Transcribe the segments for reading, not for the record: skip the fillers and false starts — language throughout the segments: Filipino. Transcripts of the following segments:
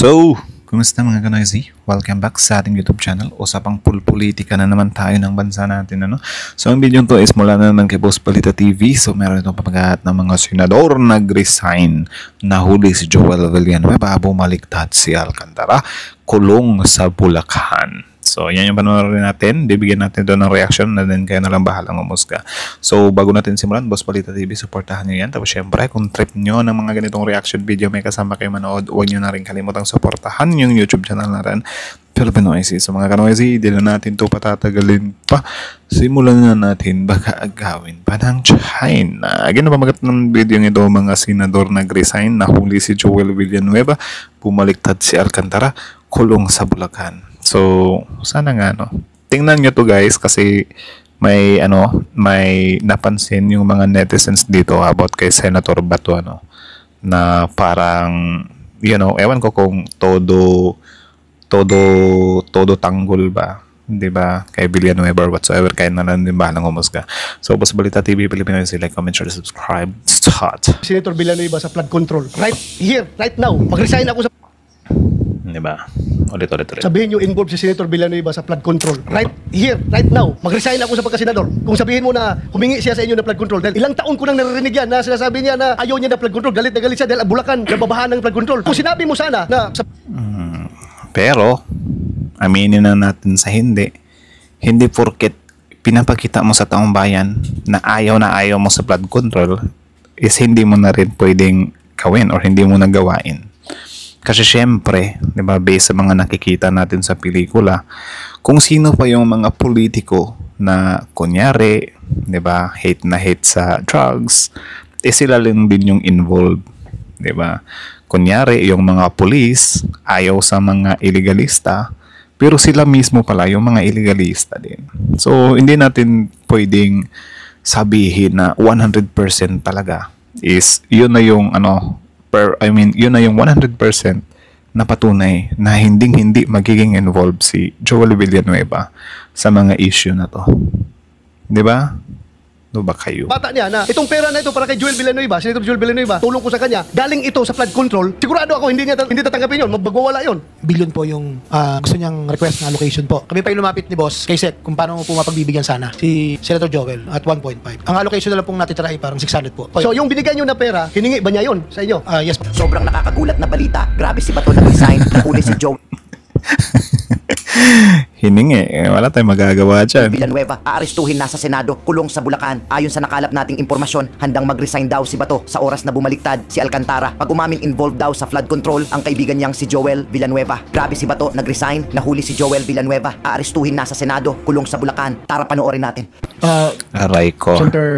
So, kumusta mga kanoisy? Welcome back sa ating YouTube channel. Usapang pulpolitika na naman tayo ng bansa natin. So, ang video to is mula na naman kay Boss Balita TV. So, meron itong papagahat ng mga senador nag-resign. Nahuli si Joel Villanueva, bumaliktad si Alcantara, kulong sa Bulacan. So, yan yung panoorin natin. Bibigyan natin doon ng reaction na din kayo na lang bahalang umusga. So, bago natin simulan, Boss Balita TV, supportahan nyo yan. Tapos, syempre, kung trip nyo ng mga ganitong reaction video, may kasama kayo manood, huwag nyo na rin kalimutang supportahan yung YouTube channel natin. Pero Pinoysi, so mga kanoysi, di na natin to patatagalin pa. Simulan na natin, baka agawin pa ng China. Again, napamagat ng video ito, mga senador nag-resign, nahuli si Joel Villanueva, bumaliktad si Alcantara, kulong sa Bulacan. So, sana nga, tingnan nyo to guys, kasi may napansin yung mga netizens dito about kay Senator Bato, na parang, ewan ko kung todo tanggol ba, di ba, kay Villanueva or whatsoever, kaya na lang din bahalang umusga. So, Boss Balita TV, Pilipino, like, comment, share, subscribe, start. Senator Villanueva sa flood control. Right here, right now. Mag-resign ako sa... Di ba? Ulit. Sabihin nyo involved si Senator Villanueva sa flood control. Right here, right now. Mag-resign ako sa pagkasenador. Kung sabihin mo na humingi siya sa inyo ng flood control, dahil ilang taon ko nang naririnig yan na sinasabi niya na ayaw niya ng flood control, galit na galit siya dahil Bulacan nababahan ng flood control. Kung sinabi mo sana na... Pero, aminin na natin sa hindi porket pinapakita mo sa taong bayan na ayaw mo sa flood control is hindi mo na rin pwedeng gawin or hindi mo na gawain. Kasi syempre, di ba, based sa mga nakikita natin sa pelikula, kung sino pa yung mga politiko na kunyari, di ba, hate sa drugs, sila lang din yung involved, di ba? Kunyari, yung mga police ayaw sa mga illegalista, pero sila mismo pala yung mga illegalista din. So, hindi natin pwedeng sabihin na 100% talaga is yun na yung yun na yung 100% na patunay na hindi magiging involved si Joel Villanueva sa mga issue na to. 'Di ba? Ano ba kayo? Bata niya na itong pera na ito para kay Joel Villanueva, Senator Joel Villanueva, tulong ko sa kanya, galing ito sa flood control. Sigurado ako hindi tatanggapin yun, magwawala yun. Billion po yung gusto niyang request na allocation po. Kami pa yung lumapit ni Boss kay Sec kung paano po mapagbibigyan sana si Senator Joel at 1.5. Ang allocation na lang pong natitira ay parang 600 po. So yung binigay niyo na pera, hiningi ba niya yun sa inyo? Yes po. Sobrang nakakagulat na balita. Grabe si Bato nag-resign. Nahuli si Joel Hiningi. Wala tayong magagawa dyan. Villanueva. Aarestuhin na sa Senado. Kulong sa Bulacan. Ayon sa nakalap nating impormasyon, handang mag-resign daw si Bato sa oras na bumaliktad si Alcantara. Pag umaming involved daw sa flood control ang kaibigan niyang si Joel Villanueva. Grabe si Bato nag-resign. Nahuli si Joel Villanueva. Aarestuhin na sa Senado. Kulong sa Bulacan. Tara panoorin natin. Aray ko. Senator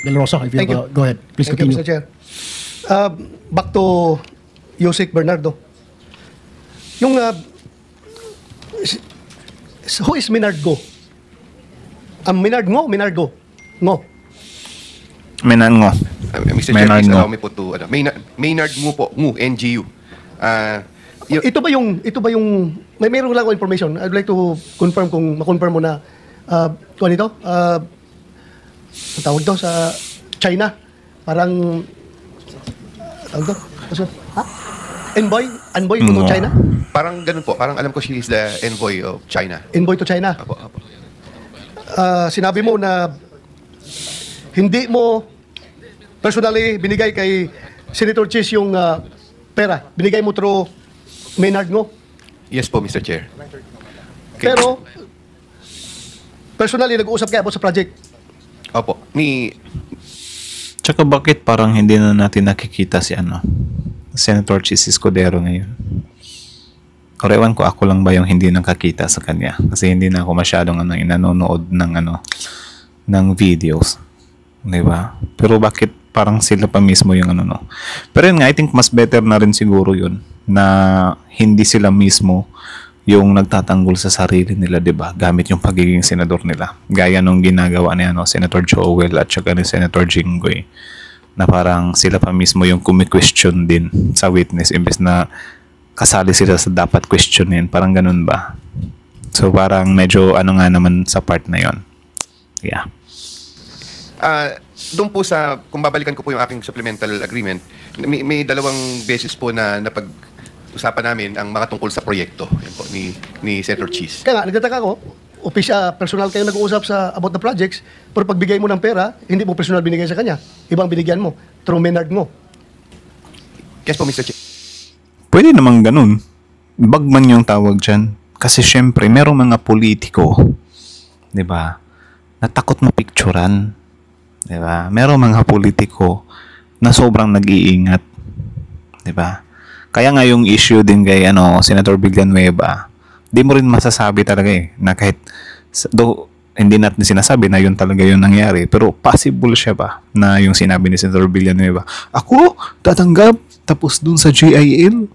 Del Rosa, if you go ahead. Please Thank you, continue. Mr. Chair. Back to Yusek Bernardo. Yung who is Minardo? Minardo? Ngo. Menango. Mr. Chair, please allow me po to, Maynard Ngu po, Ngu, NGU. Ito ba yung, mayroon lang ako information. I'd like to confirm ma-confirm mo na, kung ano ito? Ang tawag to sa China. Parang, tawag to? Envoy to China? Parang ganun po, parang alam ko she is the envoy of China. Envoy to China? Apo. Sinabi mo na hindi mo personally binigay kay Senator Chis yung pera. Binigay mo through Maynard Ngo. Yes po, Mr. Chair. Pero, personally, nag-uusap kayo about sa project. Opo. Tsaka bakit parang hindi na natin nakikita si Senator Chis Escudero ngayon? O ewan ko, ako lang ba yung hindi nakakita sa kanya? Kasi hindi na ako masyadong nanonood ng videos. Di ba? Pero bakit parang sila pa mismo yung Pero yun nga, I think mas better na rin siguro yun na hindi sila mismo yung nagtatanggol sa sarili nila, di ba? Gamit yung pagiging senador nila. Gaya nung ginagawa ni Senator Joel at saka ni Senator Jinggoy, na parang sila pa mismo yung kumi-question din sa witness imbes na kasali sila sa dapat questionin. Parang ganun ba? So parang medyo nga naman sa part na yon. Yeah. Doon po sa, kung babalikan ko po yung aking supplemental agreement, may dalawang beses po na usapan namin ang mga tungkol sa proyekto yan po, ni Senator Cheese. Kaya nga, nagtataka ko, personal kayo nag-uusap about the projects, pero pagbigay mo ng pera, hindi mo personal binigay sa kanya. Ibang binigyan mo, through Maynard mo. Yes po, Mr. Chair. Pwede namang ganun. Bagman yung tawag dyan. Kasi syempre, merong mga politiko, di ba, na takot mapicturan. Di ba? Merong mga politiko na sobrang nag-iingat. Di ba? Kaya nga yung issue din kay Senator Villanueva, di mo rin masasabi talaga na kahit hindi natin sinasabi na yun talaga yung nangyari, pero possible siya ba na yung sinabi ni Senator Villanueva, ako tatanggap tapos dun sa GIL,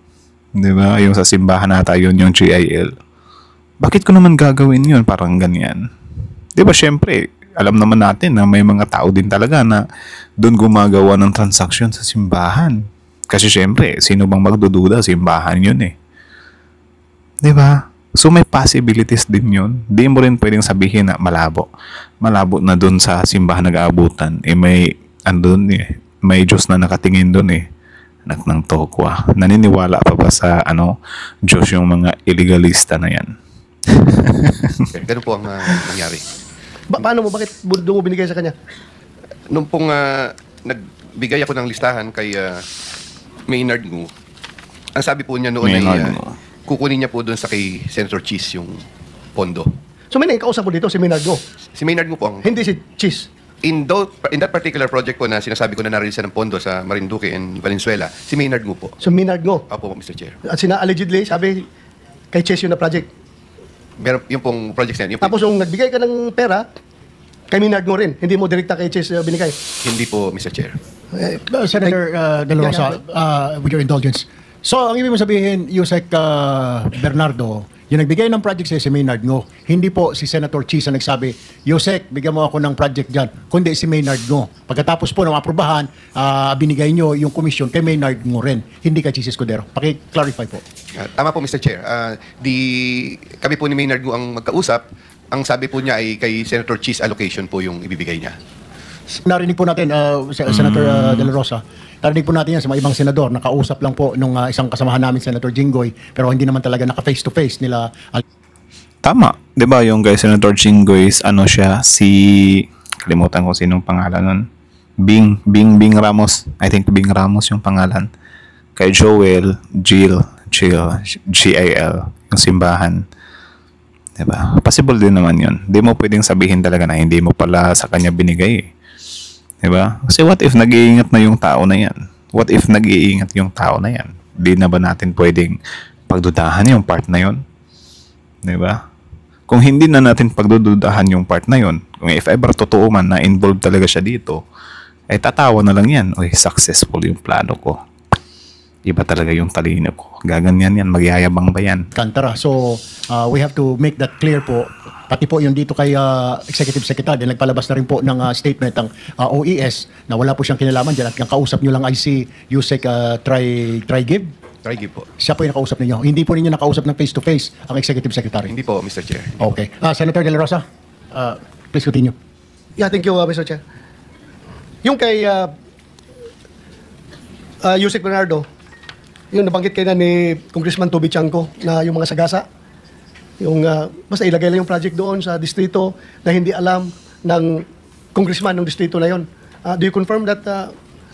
di ba? Yung sa simbahan nata yun yung GIL. Bakit ko naman gagawin yun? Parang ganyan. Di ba, syempre, alam naman natin na may mga tao din talaga na doon gumagawa ng transaksyon sa simbahan. Kasi syempre, sino bang magdududa? Simbahan yun eh. Di ba? So may possibilities din yun. Di mo rin pwedeng sabihin na malabo. Malabo na doon sa simbahan nag-aabutan. May Diyos na nakatingin doon eh. Anak ng tokwa. Naniniwala pa ba sa Diyos yung mga illegalista na yan? Ganun po ang nangyari. Paano mo? Bakit doon mo binigay sa kanya? Nung pong nagbigay ako ng listahan kay Maynard Ngu, ang sabi po niya noon ay kukunin niya po doon sa kay Senator Cheese yung pondo. So may kausap mo dito, si Maynard mo. Si Maynard Ngu po ang... Hindi si Cheese. In that particular project po na sinasabi ko na narelease ng pondo sa Marinduque and Valenzuela, si Maynard Ngu po. So Maynard mo. Opo, Mr. Chair. At allegedly, sabi kay Cheese yun na project. Meron yung pong project na yan. Tapos yung nagbigay ka ng pera, kay Maynard mo rin. Hindi mo direkta kay Cheese binigay. Hindi po, Mr. Chair. Senator De La Rosa, with your indulgence. So, ang ibig mo sabihin, Yusek Bernardo, yung nagbigay ng project si Maynard Ngo, hindi po si Senator Cheese ang nagsabi, Yusek, bigyan mo ako ng project dyan, kundi si Maynard Ngo. Pagkatapos po ng aprobahan, binigay nyo yung komisyon kay Maynard Ngo rin, hindi kay Cheese Escudero. Paki-clarify po. Tama po, Mr. Chair. Kami po ni Maynard Ngo ang magkausap. Ang sabi po niya ay kay Senator Cheese allocation po yung ibibigay niya. Narinig po natin, Senator De La Rosa, narinig po natin yan sa mga ibang senador, nakausap lang po nung isang kasamahan namin, Senator Jinggoy, pero hindi naman talaga naka-face-to-face nila. Tama. Di ba yung kay Senator Jinggoy is kalimutan ko sinong pangalan nun. Bing Ramos. I think Bing Ramos yung pangalan. Kay Joel, Jill, GIL, yung simbahan. Diba? Possible din naman yun. Di mo pwedeng sabihin talaga na hindi mo pala sa kanya binigay. Diba? Kasi what if nag-iingat na yung tao na yan? What if nag-iingat yung tao na yan? Di na ba natin pwedeng pagdudahan yung part na yun? Diba? Kung hindi na natin pagdududahan yung part na yun, kung if ever totoo man na involved talaga siya dito, ay tatawa na lang yan. Uy, successful yung plano ko. Iba talaga yung talino ko. Gaganyan yan, magyayabang ba yan? Alcantara. So, we have to make that clear po. Pati po yung dito kay Executive Secretary, nagpalabas na rin po ng statement ang OES na wala po siyang kinalaman dyan at yung kausap nyo lang ay si Yusek Trigib. Trigib po. Siya po yung nakausap ninyo. Hindi po ninyo nakausap ng face-to-face ang Executive Secretary. Hindi po, Mr. Chair. Okay. Senator De La Rosa, please continue. Yeah, thank you, Mr. Chair. Yung kay Yusek Bernardo, yung nabanggit kayo na ni Congressman Toby Chanco na yung mga sagasa, yung basta ilagay lang yung project doon sa distrito na hindi alam ng congressman ng distrito na yon. Do you confirm that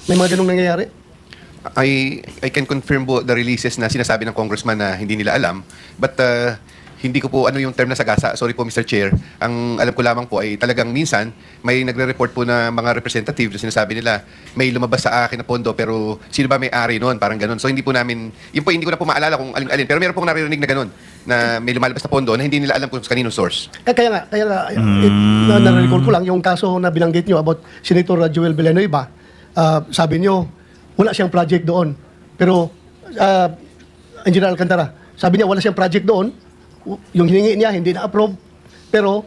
may mga ganung nangyayari? I can confirm po the releases na sinasabi ng congressman na hindi nila alam, but hindi ko po ano yung term na sagasa. Sorry po, Mr. Chair. Ang alam ko lamang po ay talagang minsan may nagre-report po na mga representative na sinasabi nila may lumabas sa akin na pondo pero sino ba may-ari noon? Parang ganun. So hindi po namin, yun po hindi ko na po maalala kung alin. Pero meron pong naririnig na ganun na may lumalabas na pondo na hindi nila alam kung kaninong source. Kaya nga nare-recall ko lang yung kaso na binanggit nyo about Senator Joel Villanueva. Sabi nyo, wala siyang project doon. Pero, Engineer Alcantara, sabi niya wala siyang project doon. Yung hiningi niya, hindi na-approve. Pero,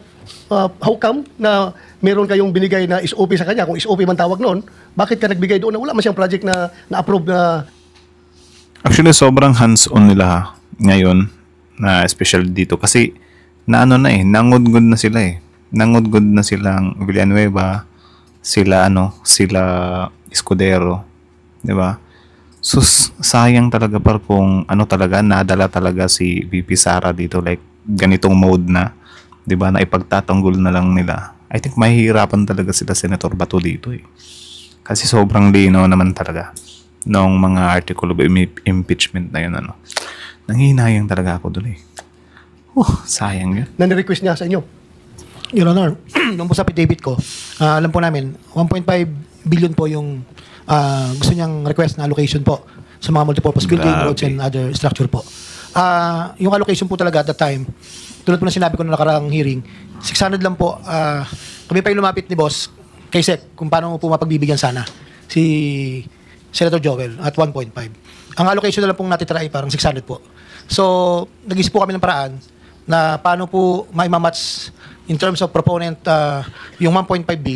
how come na meron kayong binigay na SOP sa kanya? Kung SOP man tawag noon, bakit ka nagbigay doon na wala man siyang project na na-approve na... Actually, sobrang hands-on nila ngayon, na especially dito. Kasi, nangudgod na sila eh. Nangudgod na silang Villanueva, sila Escudero. Di ba? Sayang talaga par kung ano talaga, nadala talaga si VP Sara dito, like ganitong mode na, 'di ba, na ipagtatanggol na lang nila. I think mahihirapan talaga sila Senator Bato dito eh. Kasi sobrang linaw naman talaga ng mga article of impeachment na yun, ano. Nanghihinayang talaga ako doon eh. Sayang yun. Na ni-request niya sa inyo. Your Honor, nung po sa affidavit ko, alam po namin, 1.5 billion po yung gusto niyang request na allocation po sa mga multipurpose building, Grabe. roads, and other structure po. Yung allocation po talaga at that time, tulad po na sinabi ko na nakaraang hearing, 600 lang po. Kami pa yung lumapit ni boss kay Sec kung paano po mapagbibigyan sana si Senator Joel at 1.5. Ang allocation na lang pong natitira ay parang 600 po. So, nag-isip po kami ng paraan na paano po maimamatch in terms of proponent yung 1.5B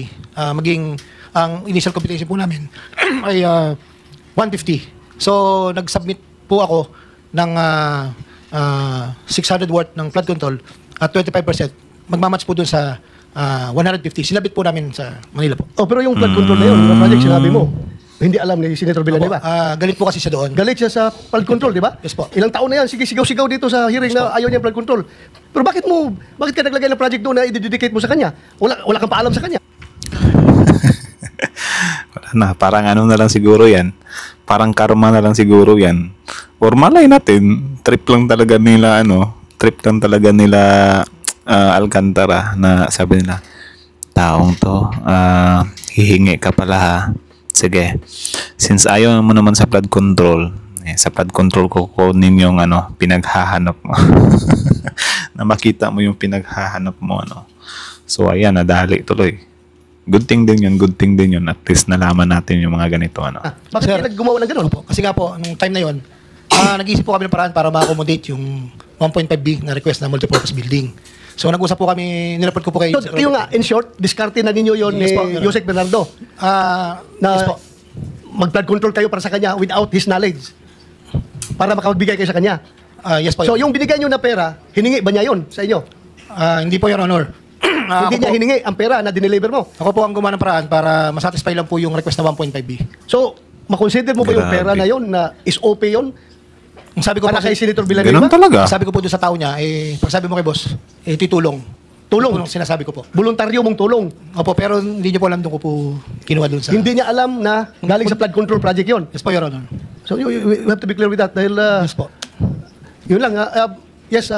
maging ang initial computation po namin ay 150. So, nag-submit po ako ng 600 worth ng flood control at 25%. Magmamatch po dun sa 150. Sinabit po namin sa Manila po. Oh, pero yung flood control na yun, yung project sinabi mo, hindi alam ni Senator Villanueva. Galit po kasi siya doon. Galit siya sa flood control, di ba? Yes po. Ilang taon na yan, sige, sigaw-sigaw dito sa hearing na ayaw niya flood control. Pero bakit ka naglagay ng project doon na i-dedicate mo sa kanya? Wala kang paalam sa kanya. Wala na, parang ano na lang siguro yan. Parang karma na lang siguro yan. Or malay natin, trip lang talaga nila Alcantara na sabi nila, taong to, hihingi ka pala ha. Sige, since ayaw mo naman sa flood control, sa flood control ko kunin yung pinaghahanap mo. Na makita mo yung pinaghahanap mo, So ayan, nadali tuloy. Good thing din yun. At least nalaman natin yung mga ganito, Bakit Sir, kayo gumawa ng ganun? Opo. Kasi nga po, nung time na yon, nag-iisip po kami ng paraan para ma-accommodate yung 1.5B na request na multipurpose building. So nag-usap po kami, nireport ko po kay... So, yung nga, in short, diskarte na ninyo yun Yes ni po, Yusek Bernardo. Na yes po. mag-flood control kayo para sa kanya without his knowledge. Para makapagbigay kayo sa kanya. Yes po. So, yung binigay nyo na pera, hiningi ba niya yun sa inyo? Hindi po, Your Honor. Hindi niya hiningi ang pera na dineliver mo. Ako po ang gumawa ng paraan para masatisfy lang po yung request na 1.5B. So, makonsider mo ba yung Grabe. pera na yun na is OP yun? Ang sabi ko Para po, kay Senator Ganun Villanueva? talaga. sabi ko po doon sa tao niya, pag sabi mo kay boss, titulong. Tulong. Yung sinasabi ko po. Voluntaryo mong tulong. Opo, pero hindi niyo po alam doon ko po kinuha doon sa... Hindi niya alam na galing sa flood control project yun. Yes po, Your Honor. So, you have to be clear with that. Dahil, Yes po. yun lang. Yes,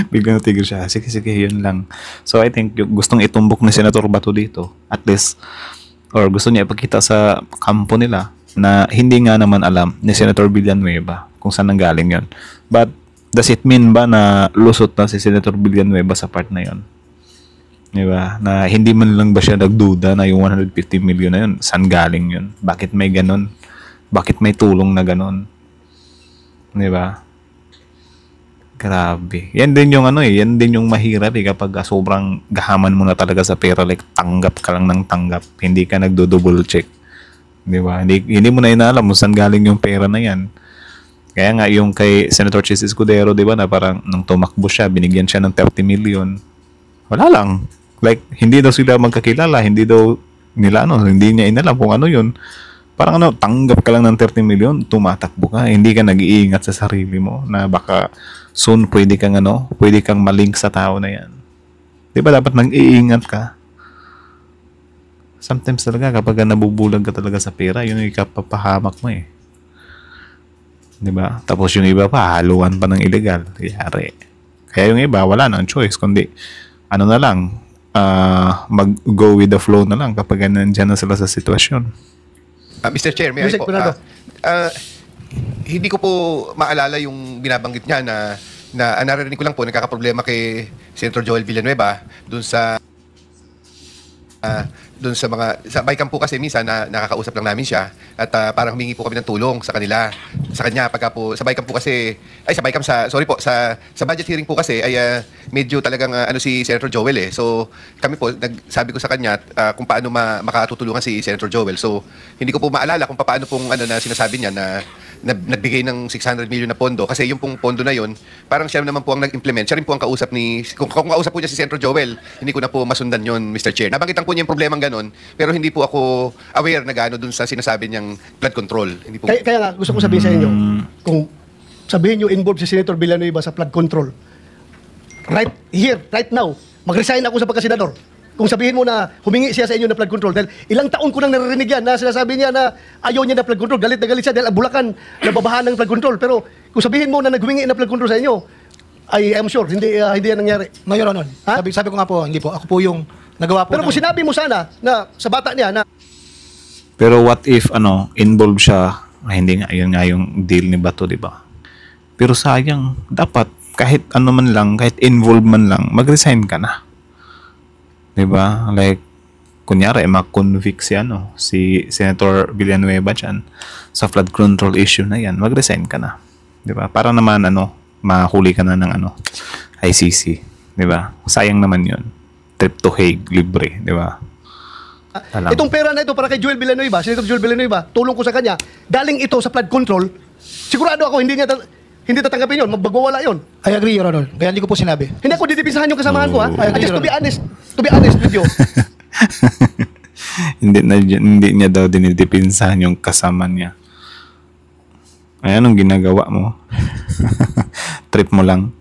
Biglang natigil siya. Sige, yun lang. So, I think yung gustong itumbok ni Senator Bato dito, at least, or gusto niya ipakita sa kampo nila na hindi nga naman alam ni Senator Villanueva kung saan nanggaling yun. But, does it mean ba na lusot na si Senator Villanueva sa part na yun? Di ba? Na hindi man lang ba siya nagduda na yung 150 million na yun, saan galing yun? Bakit may ganon? Bakit may tulong na ganon? Di ba? Grabe. Yan din yung yan din yung mahirap kapag sobrang gahaman mo na talaga sa pera, like tanggap ka lang ng tanggap. Hindi ka nagdo-double check. Di ba? Hindi mo na inaalam kung saan galing yung pera na yan. Kaya nga yung kay Senator Chis Escudero, di ba, na parang nung tumakbo siya, binigyan siya ng 30 million. Wala lang. Like, hindi daw sila magkakilala, hindi daw nila hindi niya inalam kung ano yun. Parang tanggap ka lang ng 30 million, tumatakbo ka. Hindi ka nag-iingat sa sarili mo na baka soon pwede kang malink sa tao na yan. Di ba dapat nag-iingat ka? Sometimes talaga kapag nabubulag ka talaga sa pera, yun yung ikapapahamak mo eh. Di ba? Tapos yung iba pa, haluan pa ng illegal. Yari. Kaya yung iba, wala nang choice, kundi na lang, mag-go with the flow na lang kapag nandyan na sila sa sitwasyon. Mr. Chair, may I Yusek po? Bernardo. Hindi ko po maalala yung binabanggit niya na narinig ko lang po nagkakaproblema kay Senator Joel Villanueva dun sa sa Baycam po kasi minsan nakakausap lang namin siya at parang humingi po kami ng tulong sa kanya pagka po sa Baycam po kasi sa budget hearing po kasi ay medyo talagang si Senator Joel so kami po nagsabi ko sa kanya kung paano makatutulungan si Senator Joel so hindi ko po maalala kung paano pong na sinasabi niya na nagbigay ng 600 million na pondo kasi yung pong pondo na yun, parang siya naman po ang nag-implement. Siya rin po ang kausap ni, kung kausap po niya si Senator Joel, hindi ko na po masundan yun, Mr. Chair. Nabangitan po niya yung problemang ganun, pero hindi po ako aware na gaano dun sa sinasabi niyang flood control. Hindi po. Kaya nga, gusto ko sabihin sa inyo, kung sabihin nyo involved si Senator Villanueva sa flood control, right here, right now, mag-resign ako sa pagkasenador. Kung sabihin mo na humingi siya sa inyo ng flood control, dahil ilang taon ko nang naririnig yan na sinasabi niya na ayaw niya ng flood control, galit na galit siya dahil ang Bulacan nababahan ng flood control. Pero kung sabihin mo na naghumingi ng flood control sa inyo, I'm sure, hindi yan nangyari. No, Your Honor. Ha? Sabi ko nga po, hindi po. Ako po yung nagawa po Pero kung sinabi mo sana na sa bata niya na Pero what if involved siya, hindi nga yun nga yung deal ni Bato, di ba? Pero sayang, dapat kahit ano man lang, kahit involved man lang, mag-resign ka na. 'Di ba? Like kunyari ma-convict si Senator Villanueva diyan sa flood control issue na 'yan, mag-resign ka na. 'Di ba? Para naman mahuli ka na ng ICC, 'di ba? Sayang naman 'yon. Trip to Hague libre, 'di ba? itong pera na ito para kay Joel Villanueva, Senator Joel Villanueva, tulong ko sa kanya, galing ito sa flood control, sigurado ako hindi tatanggapin yun, magwawala yun. I agree, Your Honor. Kaya hindi ko po sinabi. Hindi ako didipisahan yung kasamahan ko, ha? I agree, Just to Your be honest with you. hindi niya daw dinidipinsahan yung kasama niya. Ay, anong ginagawa mo? Trip mo lang.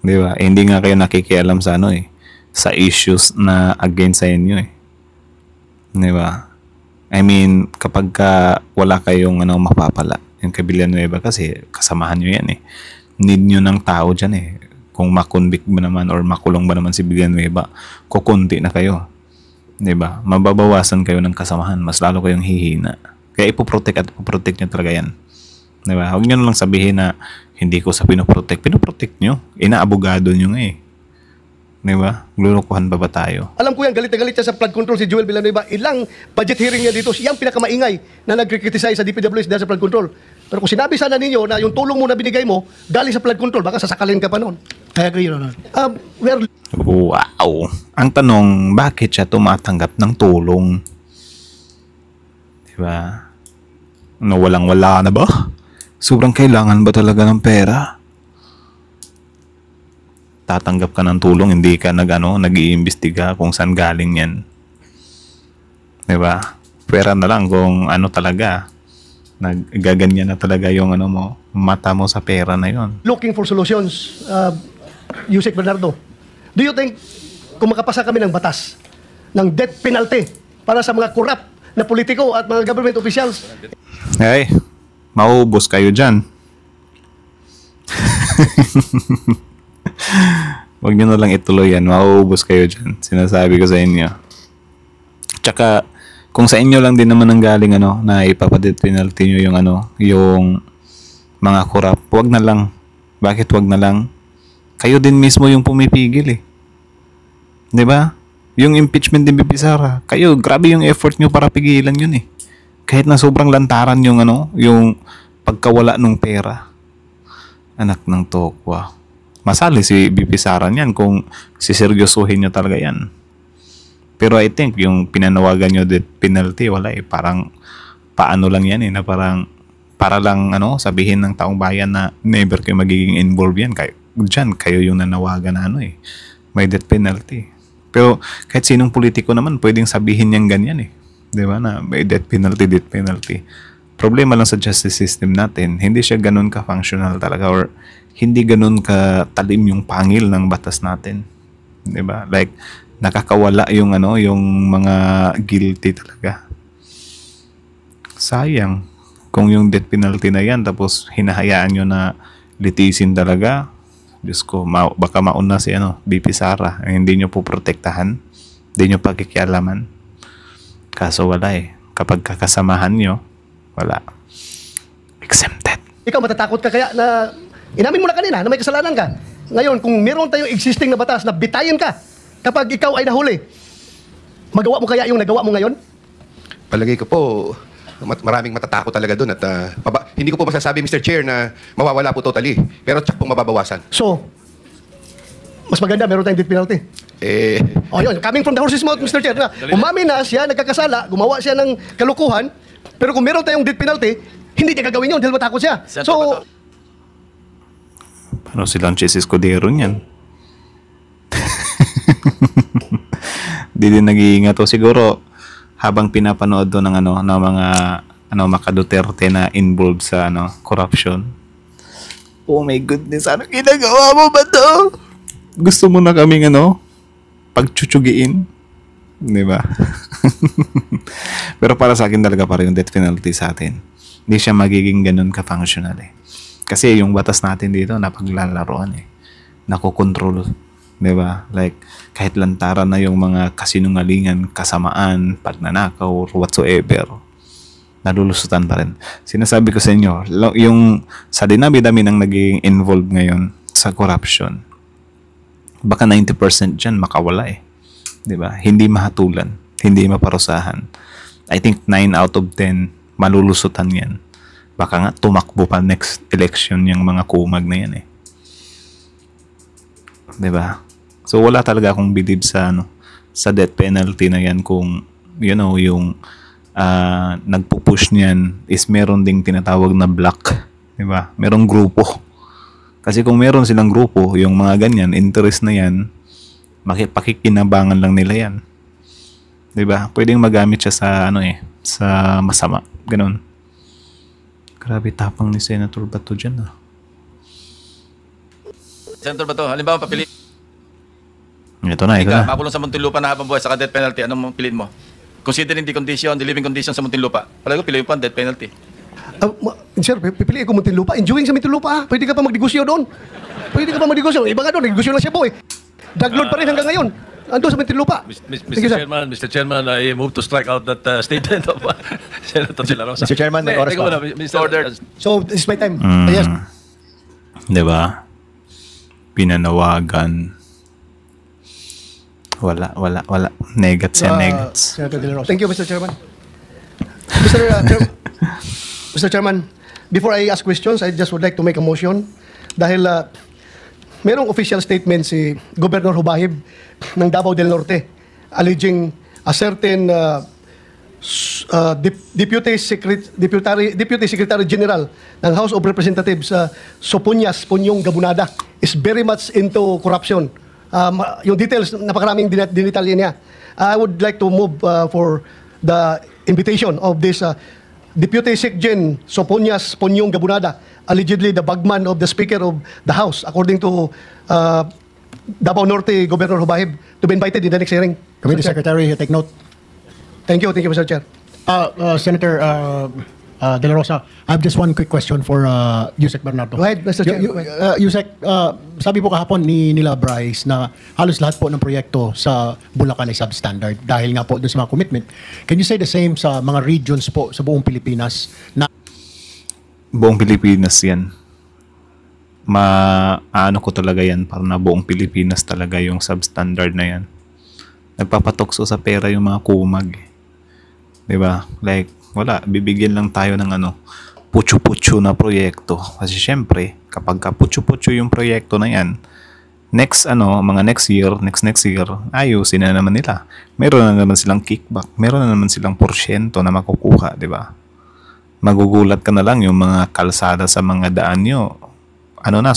'Di ba? Hindi nga kayo nakikialam sa sa issues na against sa inyo eh. 'Di ba? I mean, kapag wala kayong mapapala, yung kay Villanueva kasi kasamahan nyo yan eh. Need nyo ng tao dyan eh. Kung makonvict ba naman or makulong ba naman si Villanueva, kukunti na kayo. 'Di ba? Mababawasan kayo ng kasamahan, mas lalo kayong hihina. Kaya ipoprotect nyo talaga yan. 'Di ba? Huwag nyo lang sabihin na hindi ko sa pinoprotect. Pinoprotect nyo. Inaabogado nyo nga eh. 'Di ba? Lulukuhan ba tayo? Alam ko yan, galit na galit siya sa flood control si Joel Villanueva. Ilang budget hearing niya dito, siyang pinakamaingay na nagkriticize sa DPWH dahil sa flood control. Pero kung sinabi sana ninyo na yung tulong mo na binigay mo, galing sa flood control, baka sasakalin ka pa noon. I agree, Your Honor. Wow! Ang tanong, bakit siya tumatanggap ng tulong? 'Di ba? Walang-wala na ba? Sobrang kailangan ba talaga ng pera? Tatanggap ka ng tulong, hindi ka nag-iimbestiga kung saan galing yan. 'Di ba? Pera na lang kung talaga. Nagaganyan na talaga yung mata mo sa pera na yon. Looking for solutions, Yusek Bernardo. Do you think kung makapasa kami ng batas ng death penalty para sa mga corrupt na politiko at mga government officials, Ay, maubos kayo dyan. Huwag nyo na lang ituloy yan. Maubos kayo dyan. Sinasabi ko sa inyo. Tsaka, kung sa inyo lang din naman ang galing na ipapadeath penalty nyo yung mga corrupt, wag na lang. Bakit wag na lang? Kayo din mismo yung pumipigil eh. 'Di ba? Yung impeachment ni BP Sara, kayo, grabe yung effort nyo para pigilan yun eh. Kahit na sobrang lantaran yung yung pagkawala ng pera. Anak ng tokwa. Masali si BP Sara niyan kung siseryosohin nyo talaga yan. Pero I think yung pinanawagan nyo death penalty, wala eh. Parang paano lang yan eh, na parang para lang sabihin ng taong bayan na never kayo magiging involved yan. Kayo yung nanawagan na may death penalty. Pero kahit sinong politiko naman pwedeng sabihin niyang ganyan eh. 'Di ba na may death penalty. Problema lang sa justice system natin, hindi siya ganoon ka-functional talaga or hindi ganoon ka-talim yung pangil ng batas natin. 'Di ba? Like nakakawala yung yung mga guilty talaga. Sayang kung yung death penalty na yan tapos hinahayaan nyo na litisin talaga. Diyos ko, baka mauna si BP Sara. Hindi nyo po protektahan. Hindi nyo pakikialaman. Kaso wala eh. Kapag kakasamahan nyo, wala. Exempted. ikaw matatakot ka kaya na inamin mo na kanina na may kasalanan ka. Ngayon, kung meron tayong existing na batas na bitayin ka kapag ikaw ay nahuli, magawa mo kaya yung nagawa mo ngayon? Palagay ko po, maraming matatakot talaga doon at hindi ko po masasabi, Mr. Chair, na mawawala po totally. Pero tsak pong mababawasan. So, mas maganda meron tayong death penalty. Yun, coming from the horse's mouth, Mr. Chair, na umamin na siya, nagkakasala, gumawa siya ng kalukuhan, pero kung meron tayong death penalty, Hindi niya gagawin yun dahil matakot siya. Senator So, Bato. Paano silang Chis Escudero niyan? Di din nag-iingat. O siguro, habang pinapanood doon ng mga Maka Duterte na involved sa corruption. Oh my goodness, ano ginagawa mo ba to? Gusto mo na kaming pagchuchugiin? Di ba? Pero para sa akin talaga para yung death penalty sa atin. Hindi siya magiging ganun ka-functional eh. Kasi yung batas natin dito napaglalaroan eh. Nakokontrol. Di ba? Like, kahit lantaran na yung mga kasinungalingan, kasamaan, pagnanakaw, or whatsoever, nalulusutan pa rin. Sinasabi ko sa inyo, yung sa dinami-dami ng naging involved ngayon sa corruption, baka 90% dyan makawala eh. Di ba? Hindi mahatulan, hindi maparusahan. I think 9 out of 10 malulusutan yan. Baka nga tumakbo pa next election yung mga kumag na yan eh. Di ba? So wala talaga akong believe sa death penalty na yan kung yung nagpo-push niyan is meron ding tinatawag na block, di ba? Merong grupo. Kasi kung meron silang grupo, yung mga ganyan, interest na yan, pakikinabangan lang nila yan. Di ba? Pwedeng magamit siya sa sa masama. Ganon. Grabe tapang ni Senator Bato dyan Senator Bato, halimbawa papili Ito na. ka, makulong sa Muntinlupa na habang buhay sa death penalty, anong piliin mo? Considering the living condition sa Muntinlupa. Palagi ko piliin pa ang death penalty. sir, pipiliin ko Muntinlupa. Enjoying sa Muntinlupa. Pwede ka pa magnegosyo doon. Pwede ka pa magnegosyo. Iba nga doon, nagnegosyo lang siya po eh. Daglord pa rin hanggang ngayon. Ando sa Muntinlupa. Mr. Chairman, I move to strike out that statement of Senator De La Rosa. Mr. Chairman, may oras Teka pa. muna, Mr. Order. So, this is my time. Yes. Di ba? Pinanawagan. Wala. Negats yan, negats. Senator De La Rosa. Thank you, Mr. Chairman. Mr. Chairman, before I ask questions, I just would like to make a motion. Dahil merong official statement si Governor Hubahib ng Davao del Norte alleging a certain Deputy Secretary General ng House of Representatives Sopuñas Punyong Gabunada is very much into corruption. Yung details, napakaraming dinitalya niya. I would like to move for the invitation of this Deputy Secgen Sopuñas Punyong Gabunada, allegedly the bagman of the Speaker of the House, according to Davao Norte Governor Hubahib, to be invited in the next hearing. Committee Mr. Chair. Secretary, take note. Thank you, Mr. Chair. Senator De La Rosa, I have just one quick question for Yusek Bernardo. Go ahead, Mr. Chair. Yusek, sabi po kahapon nila Bryce na halos lahat po ng proyekto sa Bulacan ay substandard dahil nga po doon sa mga commitment. Can you say the same sa mga regions po sa buong Pilipinas na Buong Pilipinas yan. Ano ko talaga yan, parang na buong Pilipinas talaga yung substandard na yan. Nagpapatokso sa pera yung mga kumag. Diba? Like, wala, bibigyan lang tayo ng putyo-putyo na proyekto. Kasi syempre, kapag putyo-putyo yung proyekto na yan, next next year, ayusin na naman nila. Meron na naman silang kickback, meron na naman silang porsyento na makukuha, diba? Magugulat ka na lang yung mga kalsada sa mga daan nyo.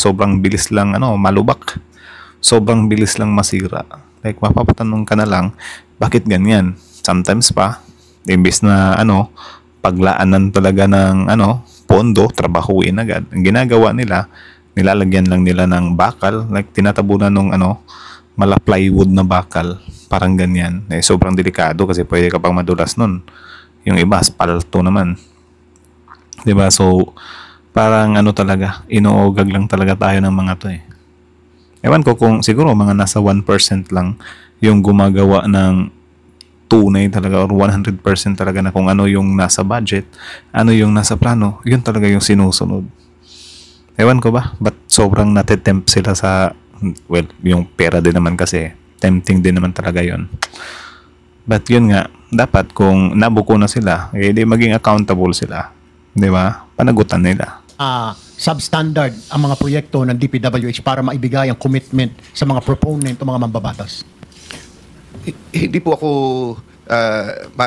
Sobrang bilis lang, malubak. Sobrang bilis lang masira. Like, mapapatanong ka na lang, bakit ganyan? Sometimes pa, imbis na, paglaanan talaga ng, pondo, trabahuin agad. Ang ginagawa nila, nilalagyan lang nila ng bakal, like, tinatabunan ng, mala plywood na bakal, parang ganyan. Sobrang delikado kasi pwede ka pang madulas nun. Yung iba, spalto naman. Diba? So, parang talaga, inuugag lang talaga tayo ng mga to eh. Ewan ko kung siguro mga nasa 1% lang yung gumagawa ng tunay talaga or 100% talaga na kung ano yung nasa budget, ano yung nasa plano, yun talaga yung sinusunod. Ewan ko ba? But sobrang natitempt sila sa, well, yung pera din naman kasi, tempting din naman talaga yun. But yun nga, dapat kung nabuko na sila, di maging accountable sila. Di ba? Panagutan nila. substandard ang mga proyekto ng DPWH para maibigay ang commitment sa mga proponent o mga mambabatas? Hindi po ako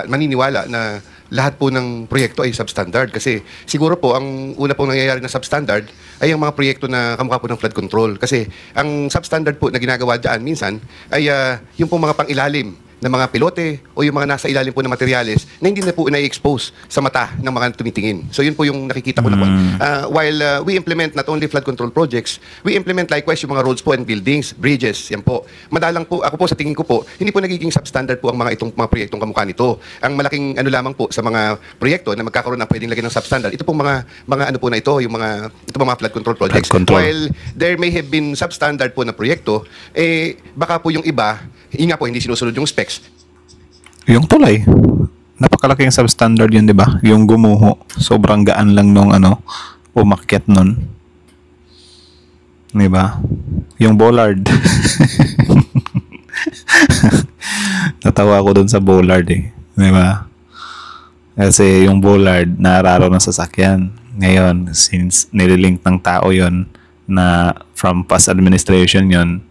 maniniwala na lahat po ng proyekto ay substandard. Kasi siguro po, ang una pong nangyayari na substandard ay ang mga proyekto na kamukha po ng flood control. Kasi ang substandard po na ginagawa dyan minsan ay yung pong mga pangilalim ng mga pilote o yung mga nasa ilalim po ng materyales na hindi na po na-expose sa mata ng mga tumitingin. So yun po yung nakikita ko na po. While we implement not only flood control projects, we implement likewise yung mga roads po and buildings, bridges, yan po. Madalang po, ako po sa tingin ko po, hindi po nagiging substandard po ang itong mga proyektong kamukha nito. Ang malaking ano lamang po sa mga proyekto na magkakaroon ng pwedeng lagyan ng substandard, ito pong mga ano po na ito, yung ito mga flood control projects. Flood control. While there may have been substandard po na proyekto, baka po yung iba, yun nga po, hindi sinusunod yung specs. Yung tulay. Napakalaking substandard yun, di ba? Yung gumuho. Sobrang gaan lang nung umakyat nun. Di ba? Yung bollard. Natawa ako dun sa bollard eh. Di ba? Kasi yung bollard naararo ng sasakyan. Ngayon, since nililink ng tao yon na from past administration yon,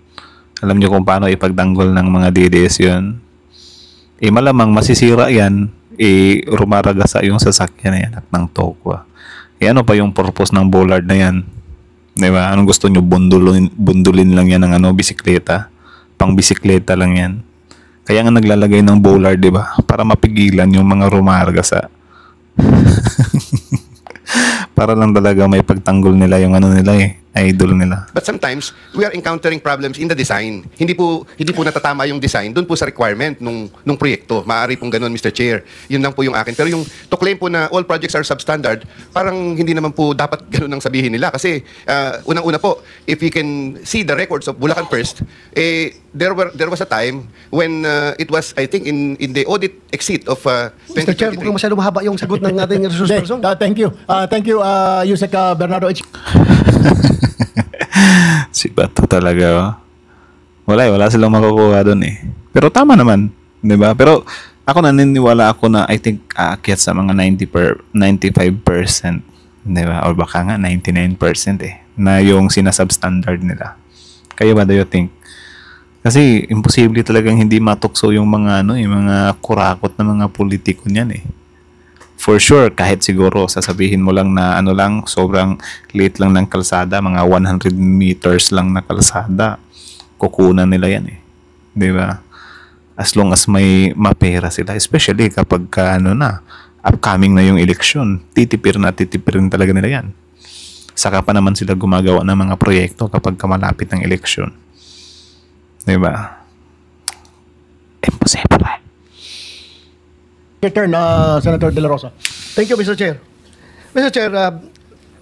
alam niyo kung paano ipagtanggol ng mga DDS yun. Malamang masisira yan, rumaragasa yung sasakyan na yan at ng tokwa. Ano pa yung purpose ng bollard na yan? Diba? Anong gusto nyo? Bundulin lang yan ng bisikleta? Pang bisikleta lang yan. Kaya nga naglalagay ng bollard, diba? Para mapigilan yung mga rumaragasa. Para lang talaga may pagtanggol nila yung idol nila. But sometimes, we are encountering problems in the design. Hindi po natatama yung design doon po sa requirement nung proyekto. Maaari pong ganun, Mr. Chair. Yun lang po yung akin. Pero yung to claim po na all projects are substandard, parang hindi naman po dapat ganun ang sabihin nila. Kasi unang-una po, if we can see the records of Bulacan First, there was a time when it was, I think, in the audit exit of Mr. Chair, 2023. kung masyado mahaba yung sagot ng ating resource person. Thank you. Thank you, Yusek Bernardo H. Si Bato talaga. Wala silang makukuha doon eh. Pero tama naman, 'di ba? Pero ako naniniwala ako na I think aakyat sa mga 95%, 'di ba? O baka nga 99% na yung sinasubstandard nila. Kayo ba, do you think? Kasi imposible talagang hindi matukso yung mga yung mga kurakot na mga politiko niyan eh. For sure, kahit siguro sasabihin mo lang na sobrang liit lang ng kalsada, mga 100 meters lang na kalsada, kukunan nila yan eh. Di ba? As long as may mapera sila, especially kapag upcoming na yung eleksyon, titipirin talaga nila yan. Saka pa naman sila gumagawa ng mga proyekto kapag malapit ng eleksyon. Di ba? Imposible. Your turn, Senator De La Rosa. Thank you, Mr. Chair. Mr. Chair,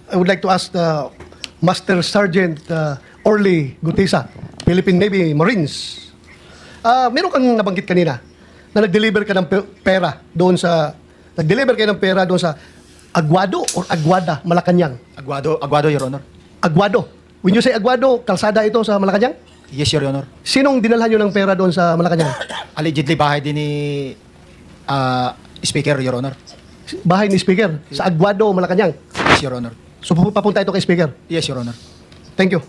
I would like to ask Master Sergeant Orly Gutesa, Philippine Navy Marines. Meron kang nabanggit kanina na nag-deliver ka ng pera doon sa Aguado or Aguada, Malacanang? Aguado, Your Honor. Aguado. When you say Aguado, kalsada ito sa Malacanang? Yes, Your Honor. Sinong dinalhan nyo ng pera doon sa Malacanang? Allegedly, bahay din ni Speaker, Your Honor. Bahay ni Speaker sa Aguado, Malacanang. Yes, Your Honor. So papunta ito kay Speaker. Yes, Your Honor. Thank you.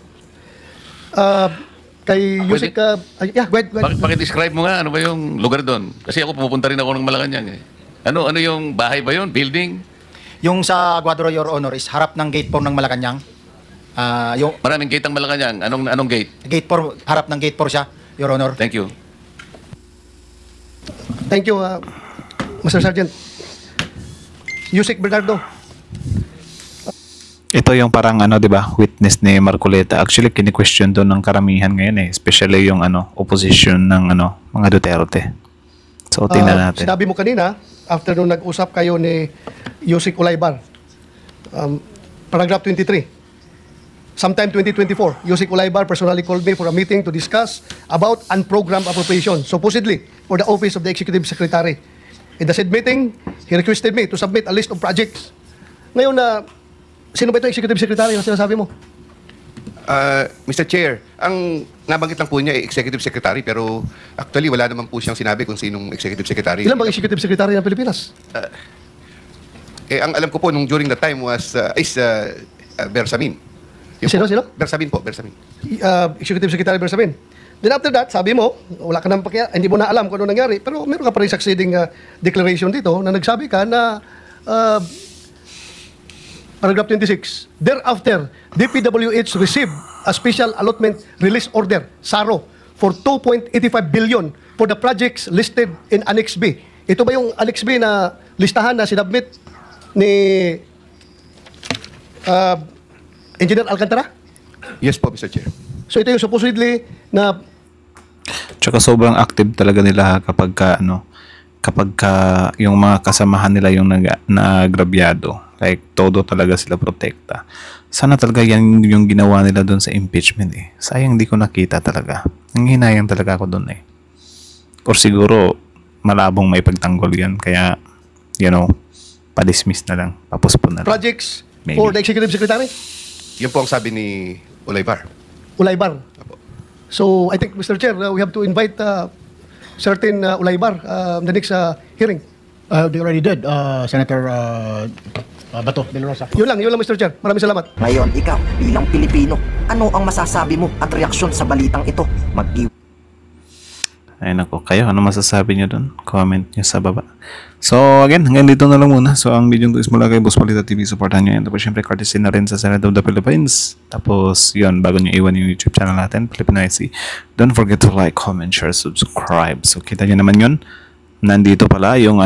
Kay Yusek, go ahead. Paki-describe mo nga, ano ba yung lugar doon? Kasi ako pupunta rin ako ng Malacanang eh. Ano yung bahay ba yun? Building? Yung sa Aguado, Your Honor, is harap ng gate 4 ng Malacanang. Yung Maraming gate ang Malacanang. Anong gate? gate 4, harap ng gate 4 siya, Your Honor. Thank you. Thank you, Mr. Sergeant. Yusek Bernardo. Ito yung parang di ba, witness ni Marcoleta. Actually, kini-question doon ng karamihan ngayon eh. Especially yung opposition ng mga Duterte. So, tingnan natin. Sinabi mo kanina, after nung nag-usap kayo ni Yusek Ulaybar, paragraph 23. Sometime 2024, Yusek Ulaybar personally called me for a meeting to discuss about unprogrammed appropriation, supposedly for the office of the Executive Secretary. In the said meeting, he requested me to submit a list of projects. Ngayon sino ba ito Executive Secretary na sinasabi mo? Mr. Chair, ang nabanggit lang po niya ay Executive Secretary pero actually wala naman po siyang sinabi kung sinong Executive Secretary. Ilan bang Executive Secretary ng Pilipinas? Ang alam ko po nung during the time was Bersamin. Sino? Bersamin po, Bersamin. Executive Secretary Bersamin. Then after that, sabi mo, wala ka nang hindi mo na alam kung ano nangyari, pero meron ka pa rin succeeding declaration dito na nagsabi ka na paragraph 26, thereafter, DPWH received a special allotment release order, SARO, for 2.85 billion for the projects listed in Annex B. Ito ba yung Annex B na listahan na sinubmit ni Engineer Alcantara? Yes po, Mr. Chair. So ito yung supposedly na Tsaka sobrang active talaga nila kapag yung mga kasamahan nila yung nagrabyado. Like, todo talaga sila protekta. Sana talaga yan yung ginawa nila doon sa impeachment eh. Sayang di ko nakita talaga. Nanghinayang talaga ako doon eh. Or siguro, malabong may pagtanggol yan. Kaya, pa-dismiss na lang. Papuspon na lang. projects Maybe. for the Executive Secretary? Yun po ang sabi ni Olaybar. Ulaybar. So, I think, Mr. Chair, we have to invite certain Ulaybar the next hearing. They already did, Senator Bato de la Rosa. Yun lang, Mr. Chair. Maraming salamat. Ngayon, ikaw, bilang Pilipino, ano ang masasabi mo at reaksyon sa balitang ito? Ay nako, kayo, ano masasabi nyo doon? Comment nyo sa baba. So, again, hanggang dito na lang muna. So, ang video to is mula kay Boss Balita TV. Supportan nyo yan. Tapos, syempre, courtesy na rin sa Senate of the Philippines. Tapos, yun, bago nyo iwan yung YouTube channel natin, Filipino IC. Don't forget to like, comment, share, subscribe. So, kita nyo naman yun. Nandito pala yung,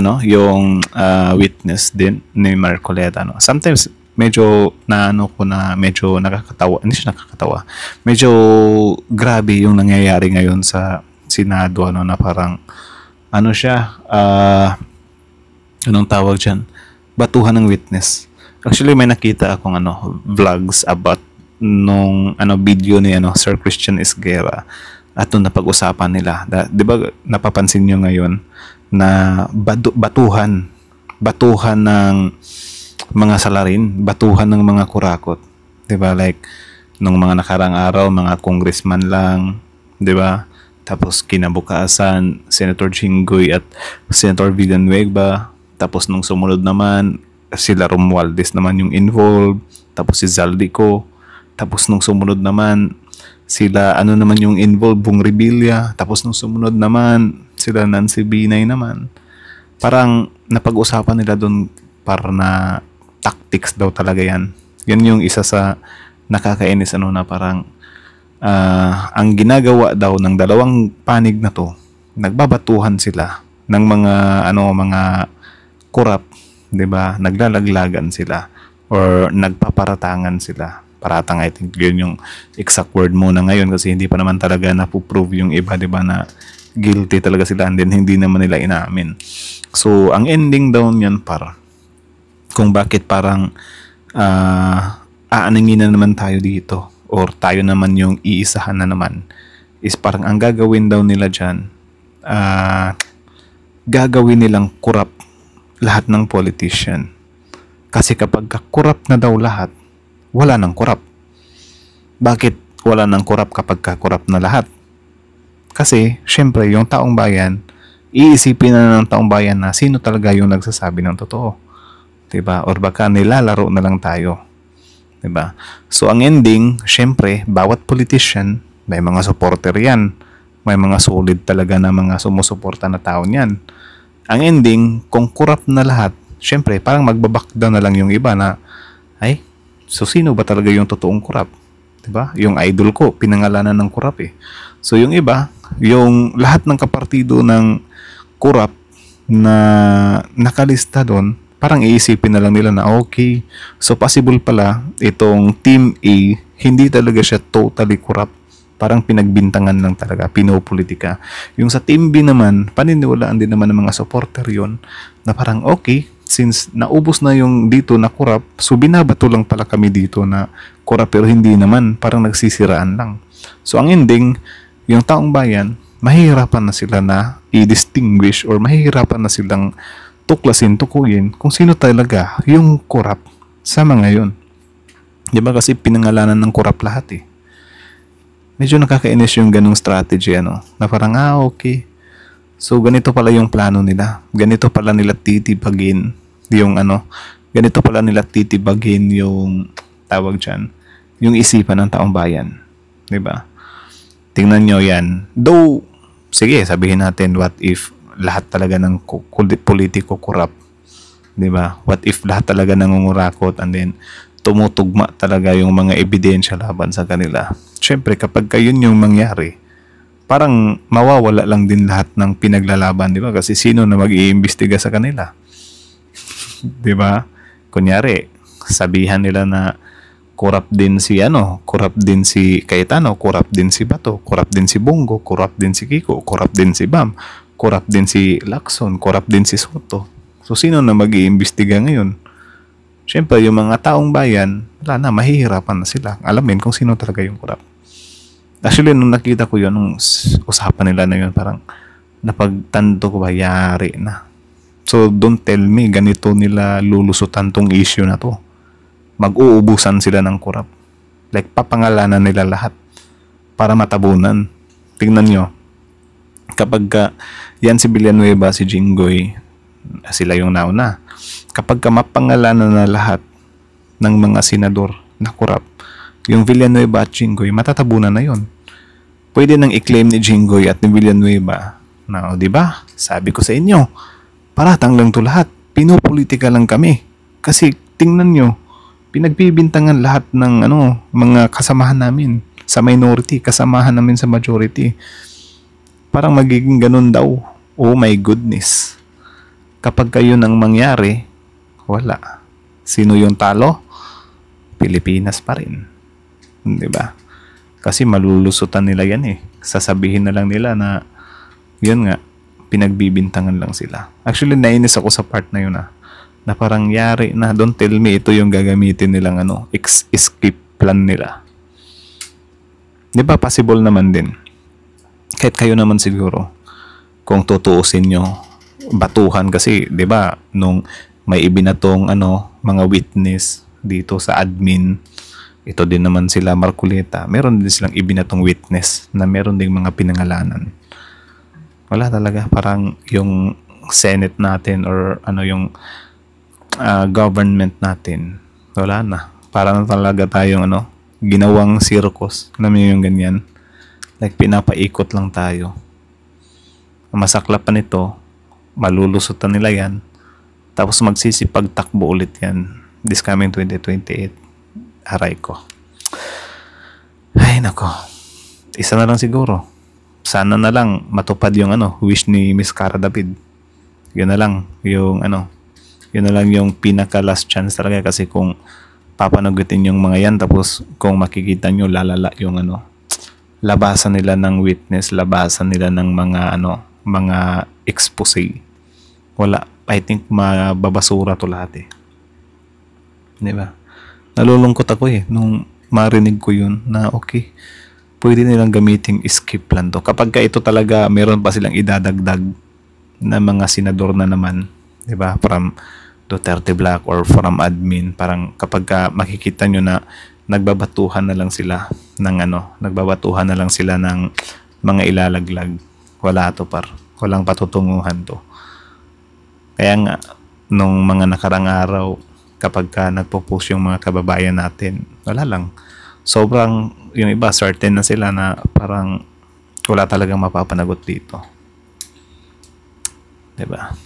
witness din ni Marcoleta. Sometimes, medyo medyo nakakatawa. Hindi siya nakakatawa. Medyo grabe yung nangyayari ngayon sa Senado, na parang siya, anong tawag dyan? Batuhan ng witness. Actually, may nakita akong vlogs about nung video ni Sir Christian Esguerra at nung napag-usapan nila. Di ba napapansin nyo ngayon na batuhan ng mga salarin, batuhan ng mga kurakot. Di ba? Like, nung mga nakarang araw, mga congressman lang, di ba? Tapos kinabukasan, Senator Jinggoy at Senator Villanueva. Tapos nung sumunod naman, sila Romualdez naman yung involved. Tapos si Zaldico. Tapos nung sumunod naman, sila naman yung involved, Bong Revilla. Tapos nung sumunod naman, sila Nancy Binay naman. Parang napag-usapan nila doon para na tactics daw talaga yan. Yan yung isa sa nakakainis na parang ang ginagawa daw ng dalawang panig na to, nagbabatuhan sila ng mga korap, 'di ba? Naglalaglagan sila or nagpaparatangan sila. Paratang, I think yun yung exact word muna ngayon kasi hindi pa naman talaga napuprove yung iba, 'di ba, na guilty talaga sila and then hindi naman nila inamin. So, ang ending daw niyan kung bakit parang aaningin na naman tayo dito or tayo naman yung iisahan na naman is parang ang gagawin daw nila dyan, gagawin nilang corrupt lahat ng politician. Kasi kapag corrupt na daw lahat, wala nang corrupt. Bakit wala nang corrupt kapag corrupt na lahat? Kasi, syempre, yung taong bayan, iisipin na ng taong bayan na sino talaga yung nagsasabi ng totoo. Diba? Or baka nilalaro na lang tayo. Diba? So, ang ending, syempre, bawat politician, may mga supporter yan. May mga solid talaga na mga sumusuporta na tao niyan. Ang ending, kung corrupt na lahat, syempre, parang magbaback down na lang yung iba na, so sino ba talaga yung totoong corrupt? Diba? Yung idol ko, pinangalanan ng corrupt eh. So, yung iba, yung lahat ng kapartido ng corrupt na nakalista doon, parang iisipin na lang nila na okay, so possible pala itong Team A, hindi talaga siya totally corrupt. Parang pinagbintangan lang talaga, pinopolitika. Yung sa Team B naman, paniniwalaan din naman ng mga supporter yon na parang okay, since naubos na yung dito na corrupt, so binabato lang pala kami dito na corrupt pero hindi naman, parang nagsisiraan lang. So ang ending, yung taong bayan, mahihirapan na sila na i-distinguish or mahihirapan na silang tuklasin, tukuyin kung sino talaga yung corrupt sa mga yun. Di ba kasi pinangalanan ng corrupt lahat eh. Medyo nakakainis yung ganung strategy na parang okay. So ganito pala yung plano nila. Ganito pala nila titibagin yung ganito pala nila titibagin yung tawag dyan, yung isipan ng taong bayan. 'Di ba? Tingnan nyo yan. Though, sige, sabihin natin, what if lahat talaga ng politiko corrupt? 'Di ba? What if lahat talaga nangungurakot and then tumutugma talaga yung mga ebidensya laban sa kanila? Siyempre, kapag yun yung mangyari, parang mawawala lang din lahat ng pinaglalaban, 'di ba? Kasi sino na mag-iimbestiga sa kanila? 'Di ba? Kunyari, sabihan nila na corrupt din si corrupt din si Cayetano, corrupt din si Bato, corrupt din si Bongo, corrupt din si Kiko, corrupt din si Bam, corrupt din si Lacson, corrupt din si Soto. So sino na mag-iimbestiga ngayon? Siyempre, yung mga taong bayan, wala na, mahihirapan na sila. Alamin kung sino talaga yung corrupt. Actually, nung nakita ko yun, nung usapan nila na yun, parang napagtanto ko ba, yari na. So don't tell me, ganito nila lulusutan tong issue na to. Mag-uubusan sila ng corrupt. Like, papangalanan nila lahat para matabunan. Tingnan nyo, kapag yan si Villanueva, si Jinggoy, sila yung nauna. Kapag mapangalanan na lahat ng mga senador na corrupt, yung Villanueva at Jinggoy, matatabunan na yon. Pwede nang i-claim ni Jinggoy at ni Villanueva na, di ba? Sabi ko sa inyo, paratang lang to lahat. Pinopolitika lang kami. Kasi tingnan nyo, pinagbibintangan lahat ng mga kasamahan namin sa minority, kasamahan namin sa majority. Parang magiging ganun daw. Oh my goodness. Kapag kayo nang mangyari, wala. Sino yung talo? Pilipinas pa rin. Di ba? Kasi malulusutan nila yan eh. Sasabihin na lang nila na yun nga, pinagbibintangan lang sila. Actually, nainis ako sa part na yun na parang yari na, don't tell me ito yung gagamitin nilang escape plan nila. Di ba possible naman din? Kahit kayo naman siguro, kung tutuusin nyo, batuhan kasi, di ba, nung may ibinatong mga witness dito sa admin, ito din naman sila Marcoleta, meron din silang ibinatong witness na meron ding mga pinangalanan. Wala talaga, parang yung Senate natin or yung government natin, wala na. Para na talaga tayong ginawang circus. Alam niyo yung ganyan? Like, pinapaikot lang tayo. Masaklap pa nito, malulusutan nila yan, tapos magsisipagtakbo ulit yan this coming 2028. Aray ko. Ay, nako. Isa na lang siguro. Sana na lang matupad yung wish ni Miss Cara David. Yun na lang yung yun na lang yung pinaka last chance talaga, kasi kung papanagutin yung mga yan, tapos kung makikita nyo lalala yung labasan nila ng witness, labasan nila ng mga expose. Wala. I think mababasura to lahat eh. Di ba? Nalulungkot ako eh nung marinig ko yun na okay, pwede nilang gamiting escape plan to. Kapag ito talaga meron pa silang idadagdag na mga senador na naman, di ba? From Duterte Black or from admin, parang kapag makikita nyo na nagbabatuhan na lang sila ng nagbabatuhan na lang sila ng mga ilalaglag, wala to par. Walang patutunguhan to. Kaya nga, nung mga nakarang araw, kapag nagpo-post yung mga kababayan natin, wala lang. Sobrang, yung iba, certain na sila na parang wala talagang mapapanagot dito. Diba?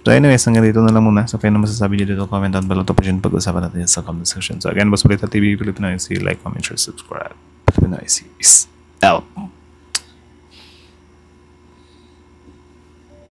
So anyways, hanggang dito na lang muna. So kaya na masasabi nyo dito, comment down below. Tapos yun, pag-usapan natin sa comment section. So again, Boss Balita TV, Filipino IC, like, comment, share, subscribe. Filipino IC is out.